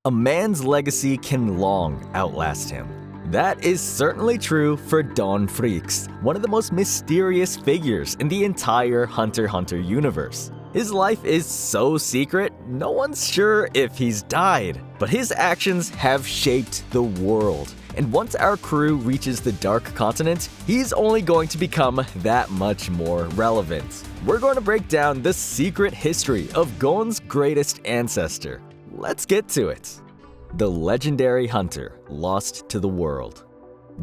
A man's legacy can long outlast him. That is certainly true for Don Freecs, one of the most mysterious figures in the entire Hunter x Hunter universe. His life is so secret, no one's sure if he's died, but his actions have shaped the world. And once our crew reaches the Dark Continent, he's only going to become that much more relevant. We're going to break down the secret history of Gon's greatest ancestor. Let's get to it. The legendary hunter lost to the world.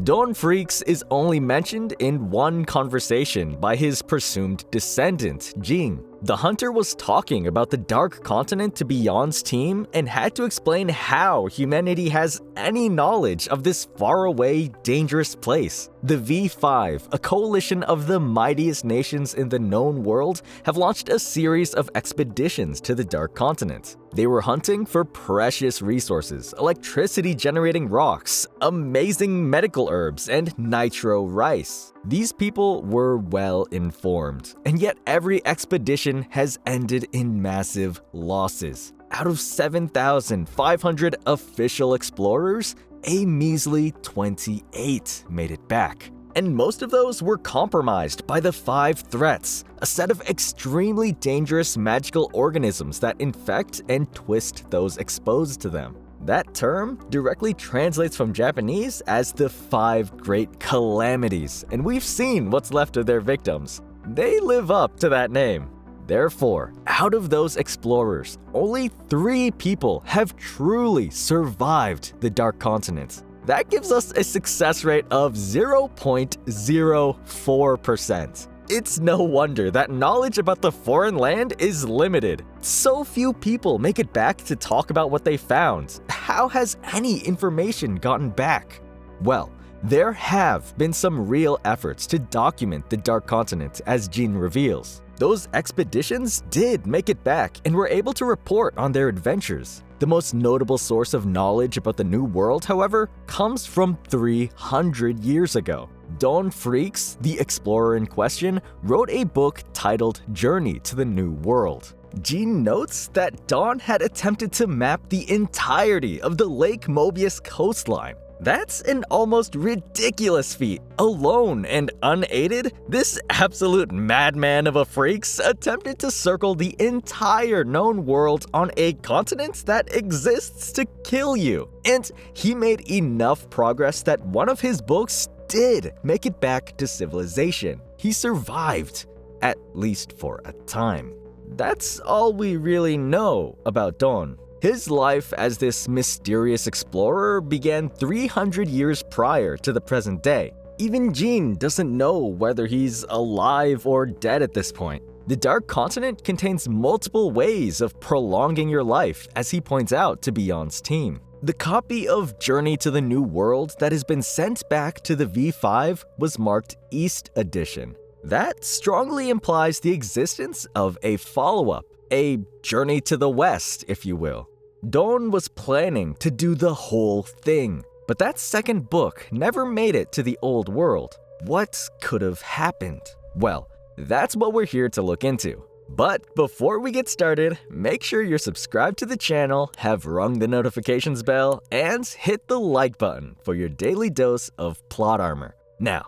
Don Freecs is only mentioned in one conversation by his presumed descendant, Ging. The hunter was talking about the Dark Continent to Beyond's team and had to explain how humanity has any knowledge of this faraway, dangerous place. The V5, a coalition of the mightiest nations in the known world, have launched a series of expeditions to the Dark Continent. They were hunting for precious resources, electricity-generating rocks, amazing medical herbs, and nitro rice. These people were well informed, and yet every expedition has ended in massive losses. Out of 7,500 official explorers, a measly 28 made it back. And most of those were compromised by the 5 threats, a set of extremely dangerous magical organisms that infect and twist those exposed to them. That term directly translates from Japanese as the 5 Great Calamities, and we've seen what's left of their victims. They live up to that name. Therefore, out of those explorers, only 3 people have truly survived the Dark Continent. That gives us a success rate of 0.04%. It's no wonder that knowledge about the foreign land is limited. So few people make it back to talk about what they found. How has any information gotten back? Well, there have been some real efforts to document the Dark Continent, as Ging reveals. Those expeditions did make it back and were able to report on their adventures. The most notable source of knowledge about the New World, however, comes from 300 years ago. Don Freecs, the explorer in question, wrote a book titled Journey to the New World. Ging notes that Don had attempted to map the entirety of the Lake Mobius coastline. That's an almost ridiculous feat. Alone and unaided, this absolute madman of a Freecs attempted to circle the entire known world on a continent that exists to kill you. And he made enough progress that one of his books did make it back to civilization. He survived, at least for a time. That's all we really know about Don. His life as this mysterious explorer began 300 years prior to the present day. Even Ging doesn't know whether he's alive or dead at this point. The Dark Continent contains multiple ways of prolonging your life, as he points out to Beyond's team. The copy of Journey to the New World that has been sent back to the V5 was marked East Edition. That strongly implies the existence of a follow-up, a journey to the West, if you will. Don was planning to do the whole thing, but that second book never made it to the old world. What could have happened? Well, that's what we're here to look into. But before we get started, make sure you're subscribed to the channel, have rung the notifications bell, and hit the like button for your daily dose of plot armor. Now,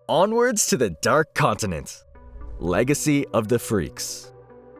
onwards to the Dark Continent. Legacy of the Freecs.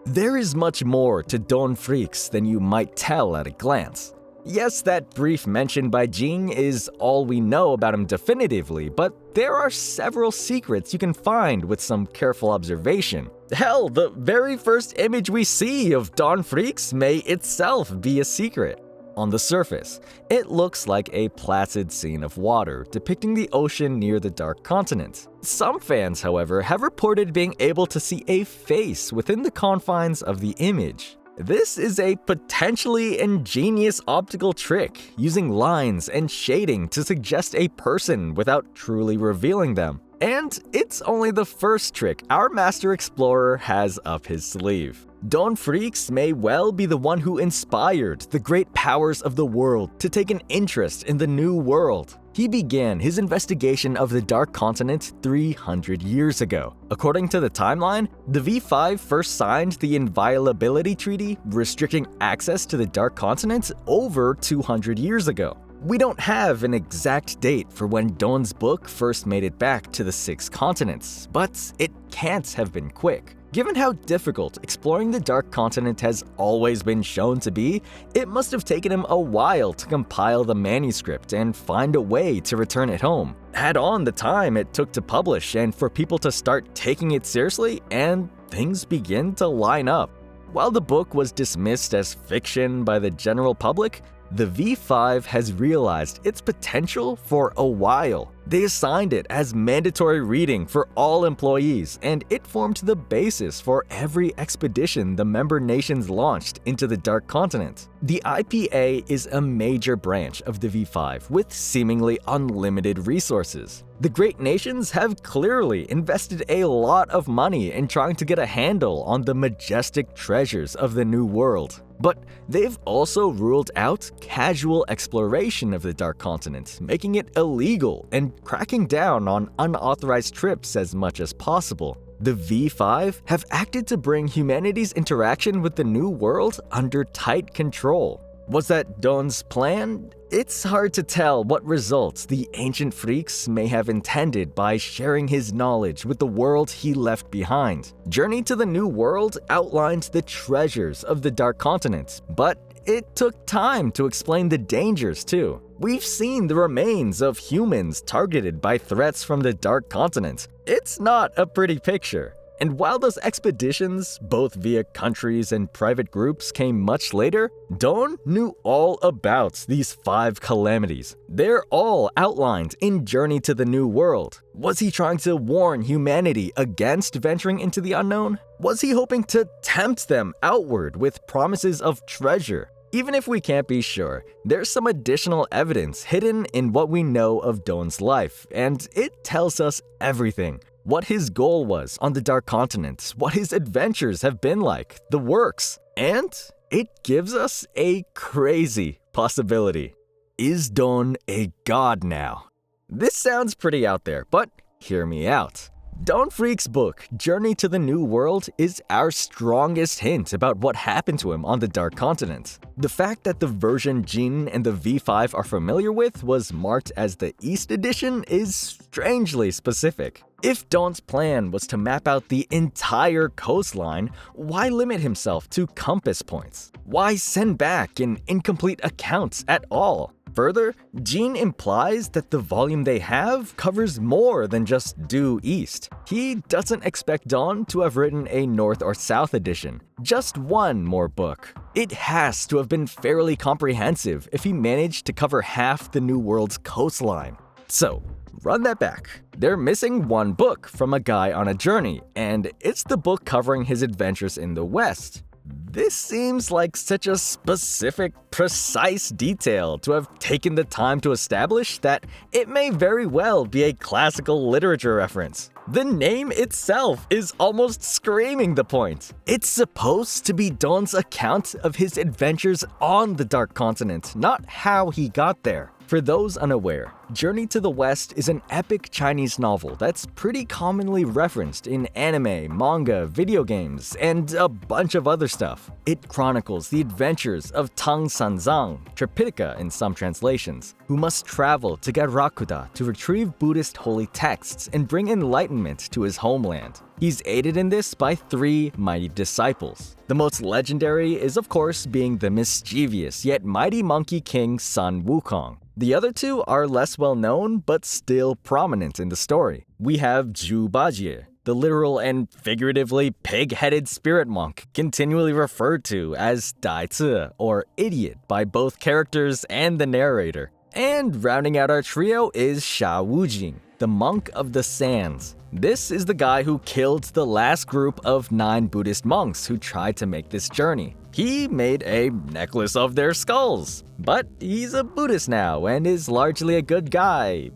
There is much more to Don Freecs than you might tell at a glance. Yes, that brief mention by Ging is all we know about him definitively, but there are several secrets you can find with some careful observation. Hell, the very first image we see of Don Freecs may itself be a secret. On the surface, it looks like a placid scene of water depicting the ocean near the Dark Continent. Some fans, however, have reported being able to see a face within the confines of the image. This is a potentially ingenious optical trick, using lines and shading to suggest a person without truly revealing them. And it's only the first trick our master explorer has up his sleeve. Don Freecs may well be the one who inspired the great powers of the world to take an interest in the New World. He began his investigation of the Dark Continent 300 years ago. According to the timeline, the V5 first signed the Inviolability Treaty, restricting access to the Dark Continent over 200 years ago. We don't have an exact date for when Dawn's book first made it back to the 6 continents, but it can't have been quick. Given how difficult exploring the Dark Continent has always been shown to be, it must have taken him a while to compile the manuscript and find a way to return it home. Add on the time it took to publish and for people to start taking it seriously, and things begin to line up. While the book was dismissed as fiction by the general public, the V5 has realized its potential for a while. They assigned it as mandatory reading for all employees, and it formed the basis for every expedition the member nations launched into the Dark Continent. The IPA is a major branch of the V5 with seemingly unlimited resources. The great nations have clearly invested a lot of money in trying to get a handle on the majestic treasures of the New World. But they've also ruled out casual exploration of the Dark Continent, making it illegal and cracking down on unauthorized trips as much as possible. The V5 have acted to bring humanity's interaction with the New World under tight control. Was that Dawn's plan? It's hard to tell what results the ancient Freecs may have intended by sharing his knowledge with the world he left behind. Journey to the New World outlined the treasures of the Dark Continent, but it took time to explain the dangers too. We've seen the remains of humans targeted by threats from the Dark Continent. It's not a pretty picture. And while those expeditions, both via countries and private groups, came much later, Dawn knew all about these 5 calamities. They're all outlined in Journey to the New World. Was he trying to warn humanity against venturing into the unknown? Was he hoping to tempt them outward with promises of treasure? Even if we can't be sure, there's some additional evidence hidden in what we know of Dawn's life, and it tells us everything. What his goal was on the Dark Continent, what his adventures have been like, the works, and it gives us a crazy possibility. Is Dawn a god now? This sounds pretty out there, but hear me out. Dawn Freec's book, Journey to the New World, is our strongest hint about what happened to him on the Dark Continent. The fact that the version Ging and the V5 are familiar with was marked as the East Edition is strangely specific. If Dawn's plan was to map out the entire coastline, why limit himself to compass points? Why send back an incomplete account at all? Further, Ging implies that the volume they have covers more than just due east. He doesn't expect Dawn to have written a North or South edition, just one more book. It has to have been fairly comprehensive if he managed to cover half the New World's coastline. So, run that back. They're missing one book from A Guy on a Journey, and it's the book covering his adventures in the West. This seems like such a specific, precise detail to have taken the time to establish that it may very well be a classical literature reference. The name itself is almost screaming the point. It's supposed to be Dawn's account of his adventures on the Dark Continent, not how he got there. For those unaware, Journey to the West is an epic Chinese novel that's pretty commonly referenced in anime, manga, video games, and a bunch of other stuff. It chronicles the adventures of Tang Sanzang, Tripitaka in some translations, who must travel to Garakuda to retrieve Buddhist holy texts and bring enlightenment to his homeland. He's aided in this by 3 mighty disciples. The most legendary is of course being the mischievous yet mighty Monkey King Sun Wukong. The other 2 are less well known but still prominent in the story. We have Zhu Bajie, the literal and figuratively pig-headed spirit monk, continually referred to as Dai Zi, or idiot, by both characters and the narrator. And rounding out our trio is Sha Wujing, the monk of the sands. This is the guy who killed the last group of 9 Buddhist monks who tried to make this journey. He made a necklace of their skulls, but he's a Buddhist now and is largely a good guy,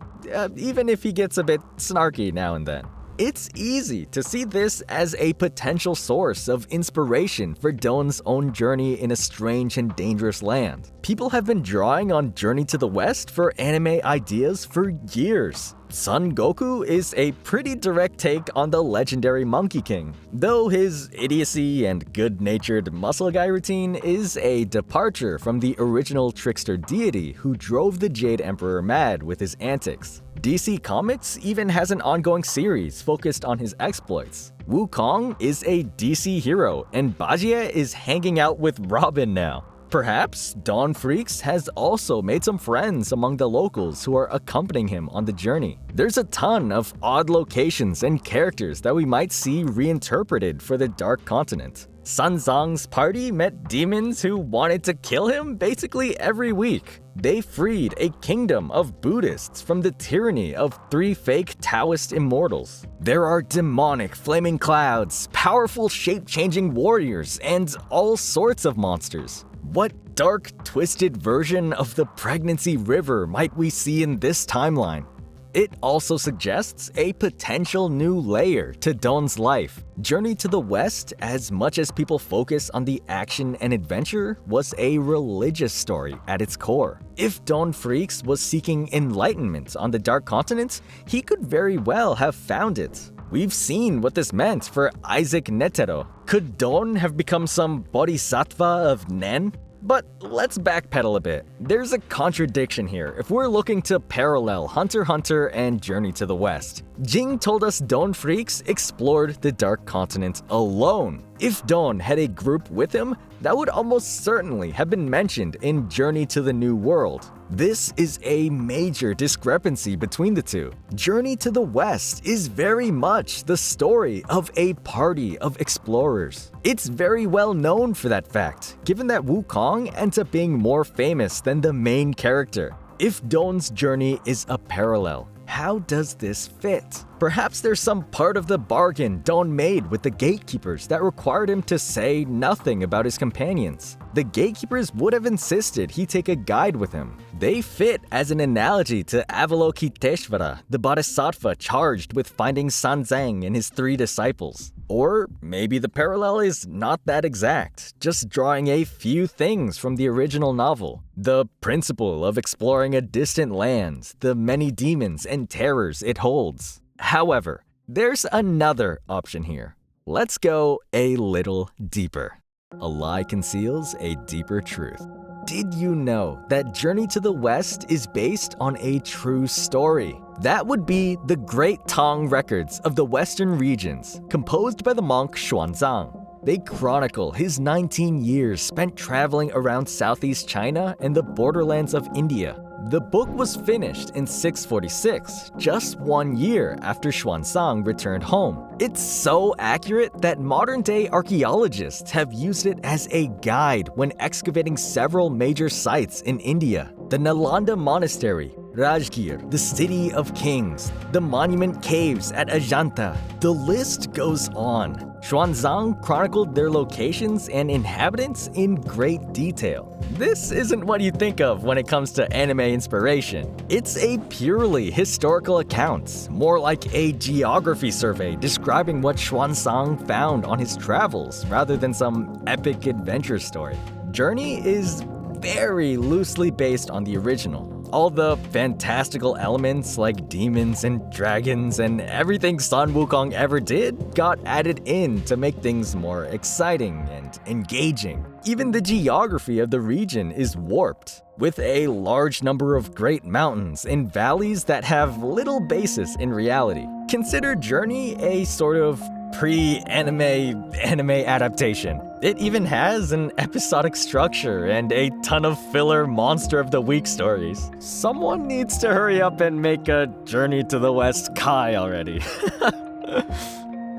even if he gets a bit snarky now and then. It's easy to see this as a potential source of inspiration for Don's own journey in a strange and dangerous land. People have been drawing on Journey to the West for anime ideas for years. Son Goku is a pretty direct take on the legendary Monkey King, though his idiocy and good-natured muscle guy routine is a departure from the original trickster deity who drove the Jade Emperor mad with his antics. DC Comics even has an ongoing series focused on his exploits. Wukong is a DC hero, and Bajie is hanging out with Robin now. Perhaps Don Freecss has also made some friends among the locals who are accompanying him on the journey. There's a ton of odd locations and characters that we might see reinterpreted for the Dark Continent. Sun Zhang's party met demons who wanted to kill him basically every week. They freed a kingdom of Buddhists from the tyranny of 3 fake Taoist immortals. There are demonic flaming clouds, powerful shape-changing warriors, and all sorts of monsters. What dark, twisted version of the pregnancy river might we see in this timeline? It also suggests a potential new layer to Don's life. Journey to the West, as much as people focus on the action and adventure, was a religious story at its core. If Don Freecss was seeking enlightenment on the Dark Continent, he could very well have found it. We've seen what this meant for Isaac Netero. Could Don have become some bodhisattva of Nen? But let's backpedal a bit. There's a contradiction here if we're looking to parallel Hunter x Hunter and Journey to the West. Ging told us Don Freecss explored the Dark Continent alone. If Don had a group with him, that would almost certainly have been mentioned in Journey to the New World. This is a major discrepancy between the two. Journey to the West is very much the story of a party of explorers. It's very well known for that fact, given that Wukong ends up being more famous than the main character. If Don's journey is a parallel, how does this fit? Perhaps there's some part of the bargain Don made with the gatekeepers that required him to say nothing about his companions. The gatekeepers would have insisted he take a guide with him. They fit as an analogy to Avalokiteshvara, the bodhisattva charged with finding Sanzang and his 3 disciples. Or maybe the parallel is not that exact, just drawing a few things from the original novel. The principle of exploring a distant land, the many demons and terrors it holds. However, there's another option here. Let's go a little deeper. A lie conceals a deeper truth. Did you know that Journey to the West is based on a true story? That would be the Great Tang Records of the Western regions, composed by the monk Xuanzang. They chronicle his 19 years spent traveling around Southeast China and the borderlands of India. The book was finished in 646, just 1 year after Xuanzang returned home. It's so accurate that modern-day archaeologists have used it as a guide when excavating several major sites in India. The Nalanda Monastery, Rajgir, the City of Kings, the Monument Caves at Ajanta. The list goes on. Xuanzang chronicled their locations and inhabitants in great detail. This isn't what you think of when it comes to anime inspiration. It's a purely historical account, more like a geography survey describing what Xuanzang found on his travels rather than some epic adventure story. Journey is very loosely based on the original. All the fantastical elements like demons and dragons and everything Sun Wukong ever did got added in to make things more exciting and engaging. Even the geography of the region is warped, with a large number of great mountains and valleys that have little basis in reality. Consider Journey a sort of pre-anime adaptation. It even has an episodic structure and a ton of filler Monster of the Week stories. Someone needs to hurry up and make a Journey to the West Kai already.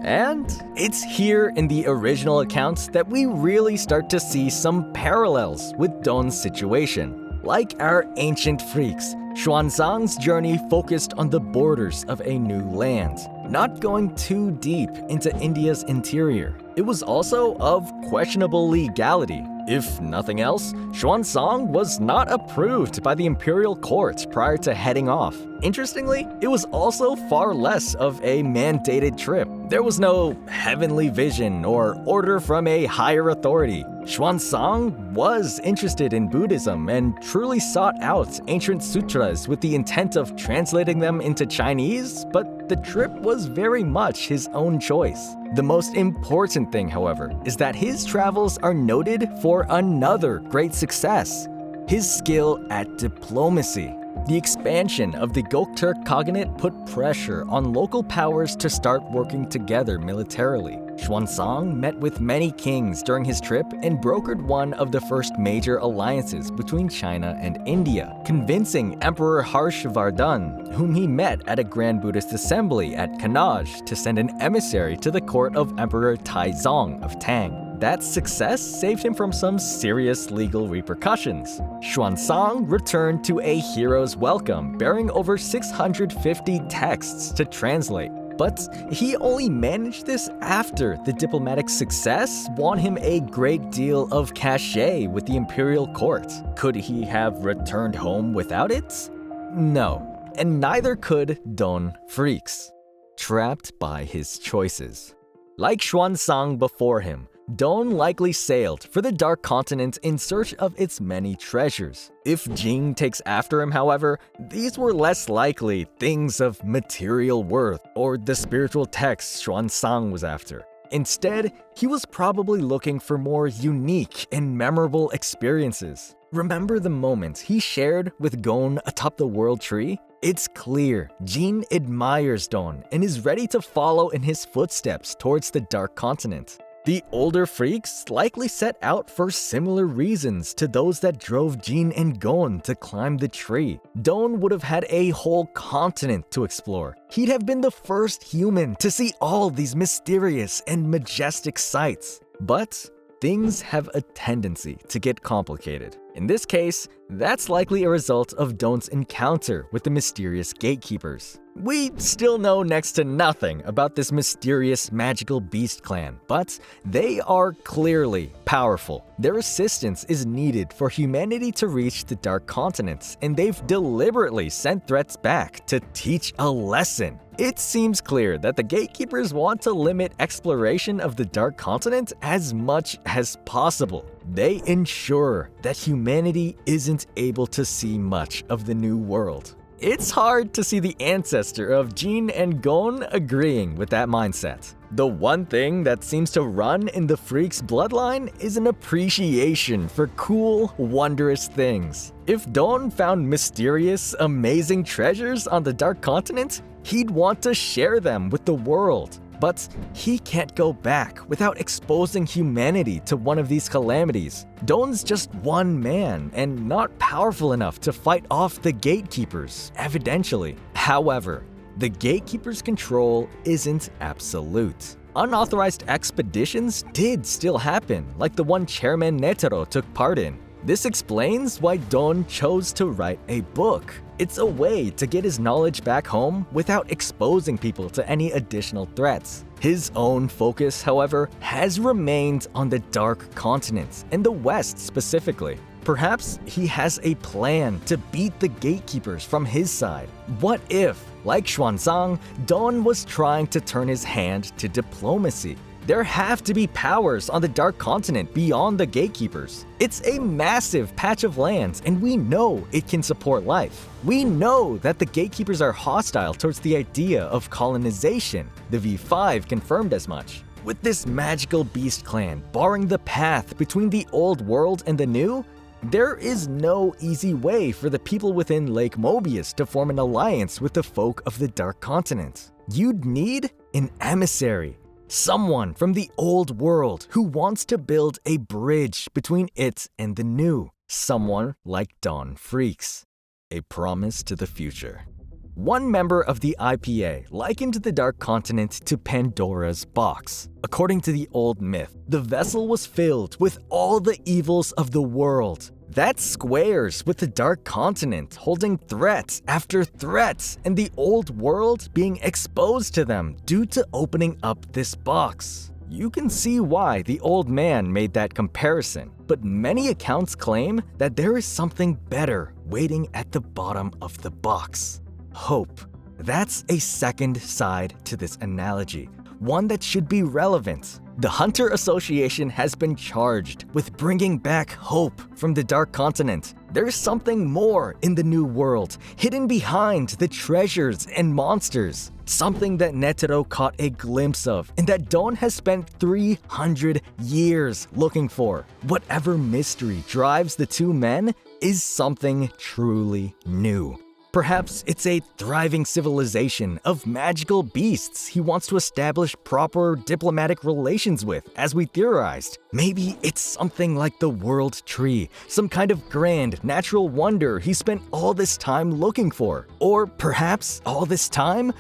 And it's here in the original accounts that we really start to see some parallels with Don's situation. Like our ancient Freecss, Xuanzang's journey focused on the borders of a new land. not going too deep into India's interior. It was also of questionable legality. If nothing else, Xuanzang was not approved by the imperial court prior to heading off. Interestingly, it was also far less of a mandated trip. There was no heavenly vision or order from a higher authority. Xuanzang was interested in Buddhism and truly sought out ancient sutras with the intent of translating them into Chinese, but the trip was very much his own choice. The most important thing, however, is that his travels are noted for another great success: his skill at diplomacy. The expansion of the Gokturk Khaganate put pressure on local powers to start working together militarily. Xuanzang met with many kings during his trip and brokered one of the first major alliances between China and India, convincing Emperor Harshvardhan, whom he met at a Grand Buddhist assembly at Kannauj, to send an emissary to the court of Emperor Taizong of Tang. That success saved him from some serious legal repercussions. Xuanzang returned to a hero's welcome, bearing over 650 texts to translate. But he only managed this after the diplomatic success won him a great deal of cachet with the imperial court. Could he have returned home without it? No, and neither could Don Freecs, trapped by his choices. Like Xuanzang before him, Don likely sailed for the Dark Continent in search of its many treasures. If Ging takes after him, however, these were less likely things of material worth or the spiritual texts Xuanzang was after. Instead, he was probably looking for more unique and memorable experiences. Remember the moments he shared with Gon atop the world tree? It's clear Jin admires Don and is ready to follow in his footsteps towards the Dark Continent. The older Freecs likely set out for similar reasons to those that drove Jin and Gon to climb the tree. Don would have had a whole continent to explore. He'd have been the first human to see all these mysterious and majestic sights. But things have a tendency to get complicated. In this case, that's likely a result of Don's encounter with the mysterious gatekeepers. We still know next to nothing about this mysterious magical beast clan, but they are clearly powerful. Their assistance is needed for humanity to reach the Dark Continent, and they've deliberately sent threats back to teach a lesson. It seems clear that the gatekeepers want to limit exploration of the Dark Continent as much as possible. They ensure that humanity isn't able to see much of the new world. It's hard to see the ancestor of Jin and Gon agreeing with that mindset. The one thing that seems to run in the Freecs bloodline is an appreciation for cool, wondrous things. If Don found mysterious, amazing treasures on the Dark Continent, he'd want to share them with the world. But he can't go back without exposing humanity to one of these calamities. Don's just one man and not powerful enough to fight off the gatekeepers, evidentially. However, the gatekeepers' control isn't absolute. Unauthorized expeditions did still happen, like the one Chairman Netero took part in. This explains why Don chose to write a book. It's a way to get his knowledge back home without exposing people to any additional threats. His own focus, however, has remained on the Dark Continent, and the West specifically. Perhaps he has a plan to beat the gatekeepers from his side. What if, like Xuanzang, Don was trying to turn his hand to diplomacy? There have to be powers on the Dark Continent beyond the gatekeepers. It's a massive patch of lands, and we know it can support life. We know that the gatekeepers are hostile towards the idea of colonization. The V5 confirmed as much. With this magical beast clan barring the path between the old world and the new, there is no easy way for the people within Lake Mobius to form an alliance with the folk of the Dark Continent. You'd need an emissary. Someone from the old world who wants to build a bridge between it and the new. Someone like Don Freecs. A promise to the future. One member of the IPA likened the Dark Continent to Pandora's box. According to the old myth, the vessel was filled with all the evils of the world. That's squares with the Dark Continent holding threats after threats and the old world being exposed to them due to opening up this box. You can see why the old man made that comparison, but many accounts claim that there is something better waiting at the bottom of the box. Hope. That's a second side to this analogy, one that should be relevant. The Hunter Association has been charged with bringing back hope from the Dark Continent. There's something more in the New World, hidden behind the treasures and monsters. Something that Netero caught a glimpse of and that Don has spent 300 years looking for. Whatever mystery drives the two men is something truly new. Perhaps it's a thriving civilization of magical beasts he wants to establish proper diplomatic relations with, as we theorized. Maybe it's something like the World Tree, some kind of grand natural wonder he spent all this time looking for. Or perhaps all this time,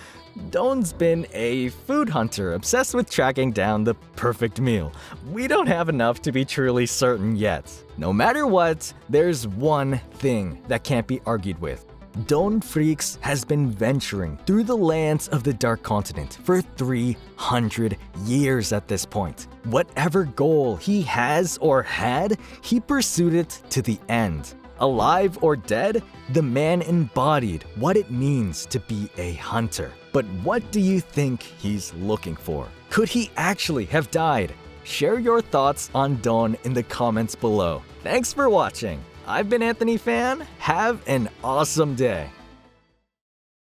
Don's been a food hunter obsessed with tracking down the perfect meal. We don't have enough to be truly certain yet. No matter what, there's one thing that can't be argued with. Don Freecs has been venturing through the lands of the Dark Continent for 300 years at this point. Whatever goal he has or had, he pursued it to the end. Alive or dead, the man embodied what it means to be a hunter. But what do you think he's looking for? Could he actually have died? Share your thoughts on Don in the comments below. Thanks for watching. I've been Anthony Fan. Have an awesome day.